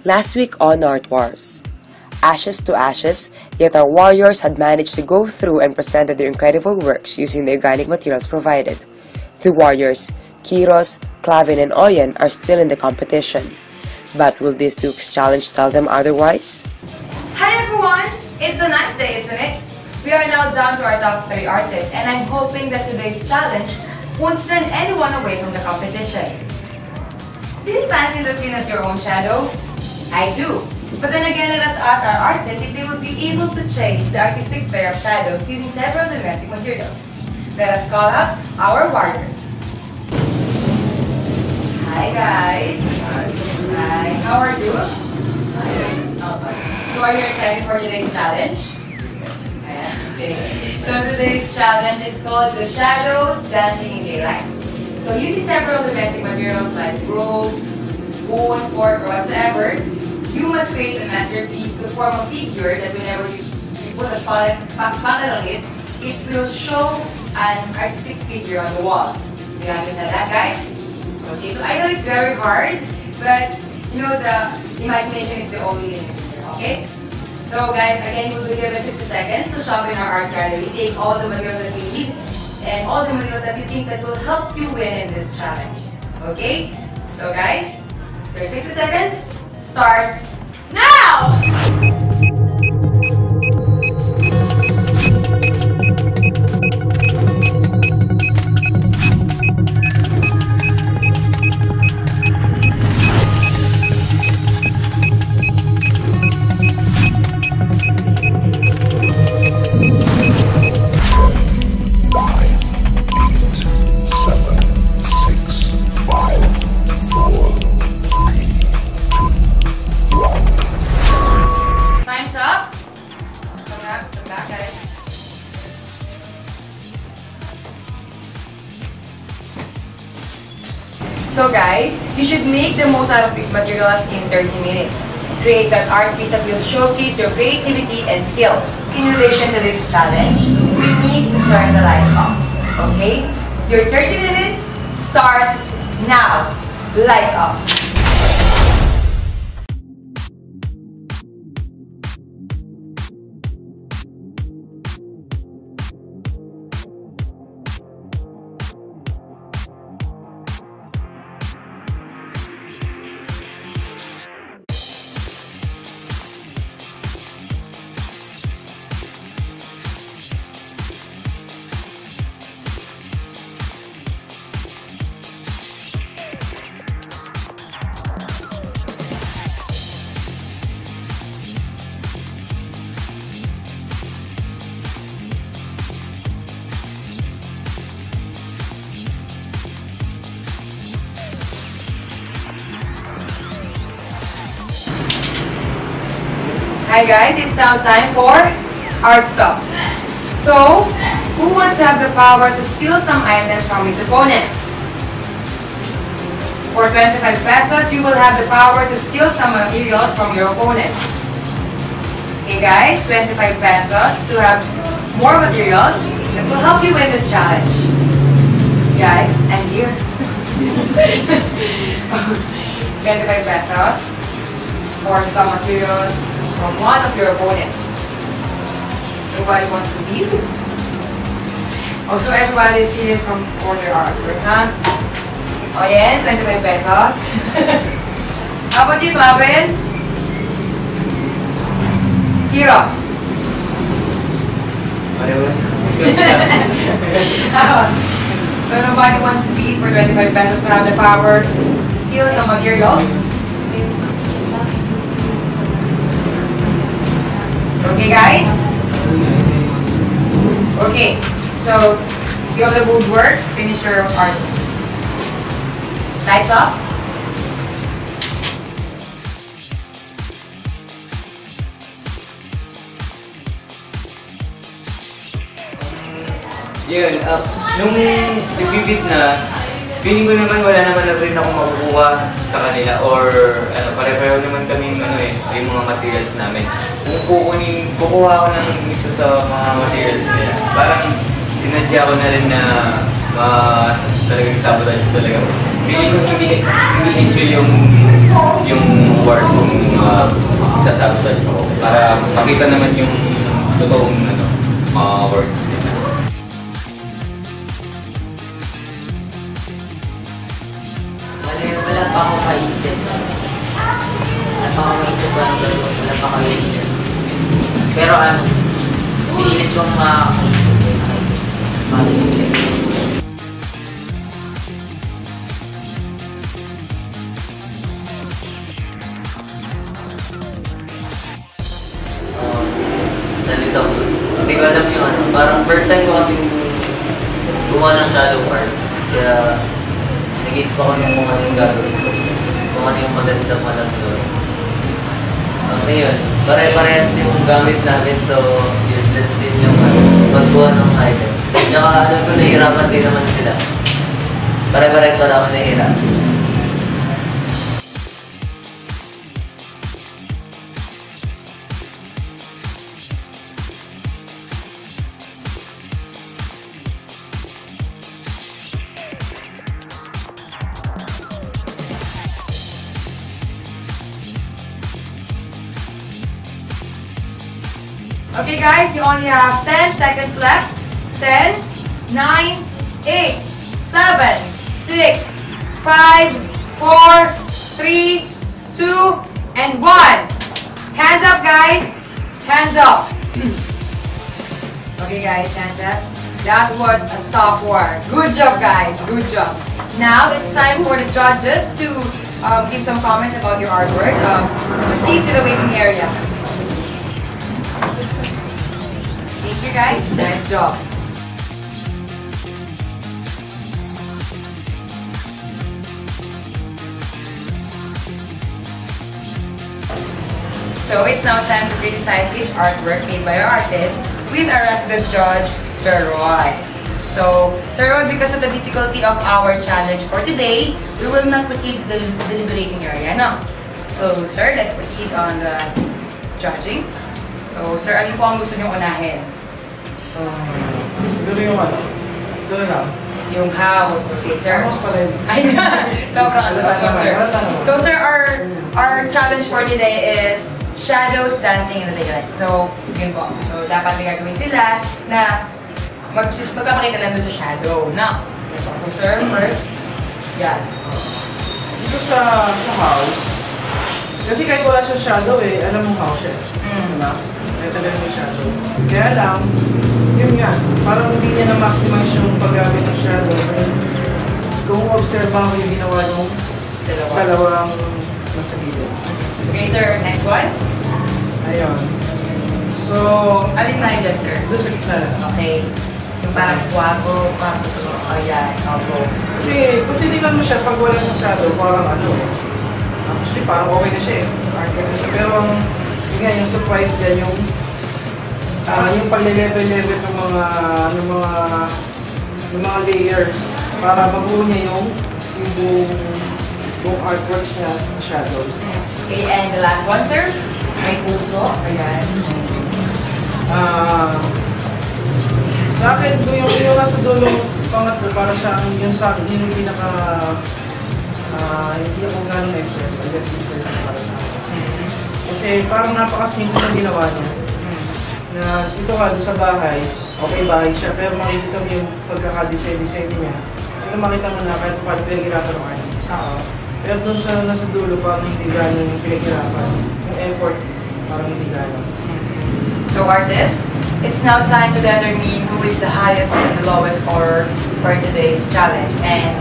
Last week on Art Wars, ashes to ashes, yet our warriors had managed to go through and presented their incredible works using the organic materials provided. The warriors, Kiros, Clavin, and Oyen, are still in the competition. But will this week's challenge tell them otherwise? Hi everyone! It's a nice day, isn't it? We are now down to our top 3 artists, and I'm hoping that today's challenge won't send anyone away from the competition. Do you fancy looking at your own shadow? I do. But then again, let us ask our artists if they would be able to chase the artistic flair of shadows using several domestic materials. Let us call out our warriors. Hi guys. Hi. How are you? So are you excited for today's challenge? Okay. So today's challenge is called The Shadows Dancing in Daylight. So using several domestic materials like rope, spoon, fork, or whatsoever, you must create a masterpiece to form a figure that whenever you put a spotlight on it, it will show an artistic figure on the wall. You understand that, guys? Okay, so I know it's very hard, but you know the imagination is the only limit, okay? So guys, again, we'll be given 60 seconds to shop in our art gallery. Take all the materials that we need and all the materials that you think that will help you win in this challenge. Okay? So guys, your 60 seconds starts now! So guys, you should make the most out of these materials in 30 minutes. Create an art piece that will showcase your creativity and skill. In relation to this challenge, we need to turn the lights off. Okay? Your 30 minutes starts now. Lights off. Hi guys, it's now time for art stop. So, who wants to have the power to steal some items from his opponents? For 25 pesos, you will have the power to steal some materials from your opponents. Okay guys, 25 pesos to have more materials that will help you win this challenge. Guys, I'm here. 25 pesos for some materials from one of your opponents. Nobody wants to leave. Also, everybody is here from for their artwork, huh? Oh yeah, 25 pesos. How about you, Clavin? Kiros. So nobody wants to leave for 25 pesos to have the power to steal some materials. Okay guys? Okay, so you have the woodwork, finish your art. Lights off. Yun, nung nagbibit na, feeling ko naman wala naman na rin ako makukuha sa kanila or pare-pareho naman kami yung mga materials namin. Kung kukuha ako ng isa sa mga materials nila, parang sinadya ko na rin na talagang sabotage talaga. Feeling ko hindi enjoy yung wars kung makita naman yung totoong mga works nila. Wala pa ako maisip. Wala pa ako maisip ko ang gawin. Wala pa ako maisip. Pero pilit kong makaisip. Nalito ko. Hindi ko alam yung parang first time ko kasi gumawa ng shadow art. Kaya nag-isip ako ng kung ano yung gagawin ko. Kung ano yung magandang malagsoy. Ngayon, pare-parehas yung gamit namin so useless din yung magbuha ng item. Tsaka alam ko nahihirapan din naman sila. Pare-parehas wala akong nahihirapan. Okay guys, you only have 10 seconds left. 10, 9, 8, 7, 6, 5, 4, 3, 2, and 1. Hands up guys. Hands up. Okay guys, hands up. That was a tough one. Good job guys, good job. Now it's time for the judges to give some comments about your artwork. Proceed to the waiting area. Thank you guys. Nice job. So it's now time to criticize each artwork made by our artist with our resident judge, Sir Roy. So, Sir Roy, because of the difficulty of our challenge for today, we will not proceed to the deliberating area now. So, Sir, let's proceed on the judging. So, Sir, ano po ang gusto niyong unahin? Siguro yung ito na lang. Yung house, okay, sir. House pala yun. Ay, sobrang so, sir. So, sir, our challenge for today is shadows dancing in the daylight. So, yun po. So, dapat may gagawin sila na magpapakita lang doon sa shadow. No? So, sir, first, yan. Dito sa house, kasi kahit wala siyang shadow alam mong house siya. Diba? Kaya talaga may shadow. Kaya lang, yun nga, parang hindi niya na-maximize yung paggamit ng shadow. Kung observa ko yung ginawa nung dalawang nasa gilid. Okay, sir. Next one. Ayun. So, alin tayo dyan, sir? doon sa gitna lang. Okay. Yung parang kwago, parang ito. Ayan, opo. Kasi kung tinigan mo siya, pag wala ng shadow, parang actually parang okay na siya Arcade na siya. Pero yun nga, yung surprise dyan, yung pag-level-level ng mga layers para mabuo niya yung buong artworks niya sa shadow. Okay, and the last one, sir? May puso. Ayan. Sa akin, yung nasa dulong pangatlo, para siya yung sa akin, yung pinaka hindi ako gano'ng na-impress. I guess impress para sa akin. Kasi parang napakasimple ng ginawa niya. Na ito nga, doon sa bahay, okay bahay siya, pero makikita mo yung pagkakadesign niya. Pero makita mo na kahit paano pinaghirapan ng artist. Pero doon sa nasa dulo, parang hindi gano'ng yung pinaghirapan. Yung effort, parang hindi gano'ng. So artists, it's now time to determine who is the highest and the lowest scorer for today's challenge and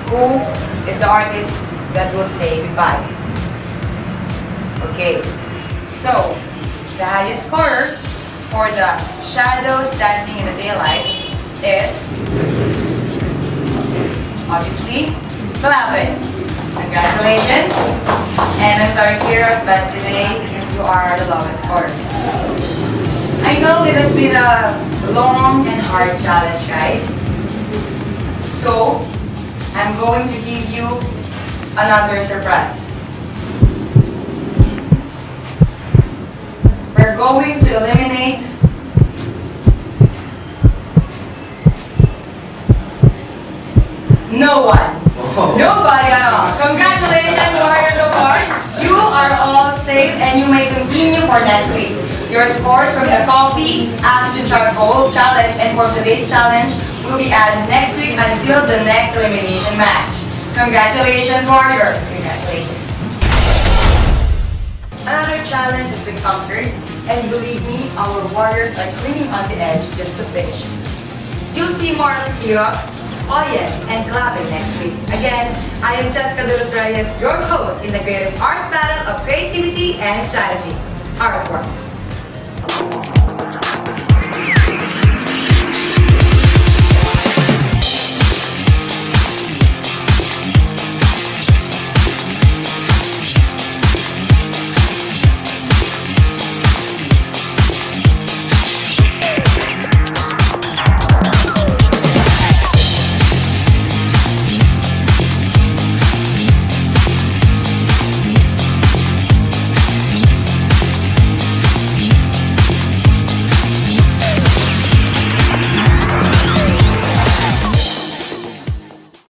who is the artist that will say goodbye. Okay, so the highest scorer for the shadows dancing in the daylight is obviously Calvin. Congratulations, and I'm sorry Kiros, but today you are the lowest scorer. I know it has been a long and hard challenge, guys. So, I'm going to give you another surprise. We're going to eliminate no one. Nobody at all. Congratulations, Warriors of Heart. You are all safe and you may continue for next week. Your scores from the coffee, action charcoal challenge, and for today's challenge will be added next week until the next elimination match. Congratulations, Warriors! Congratulations! Another challenge has been conquered, and believe me, our Warriors are cleaning on the edge just to finish it. You'll see more of Kiros, Oyen, and Clave next week. Again, I am Jessica De Los Reyes, your host in the greatest art battle of creativity and strategy, Art Wars.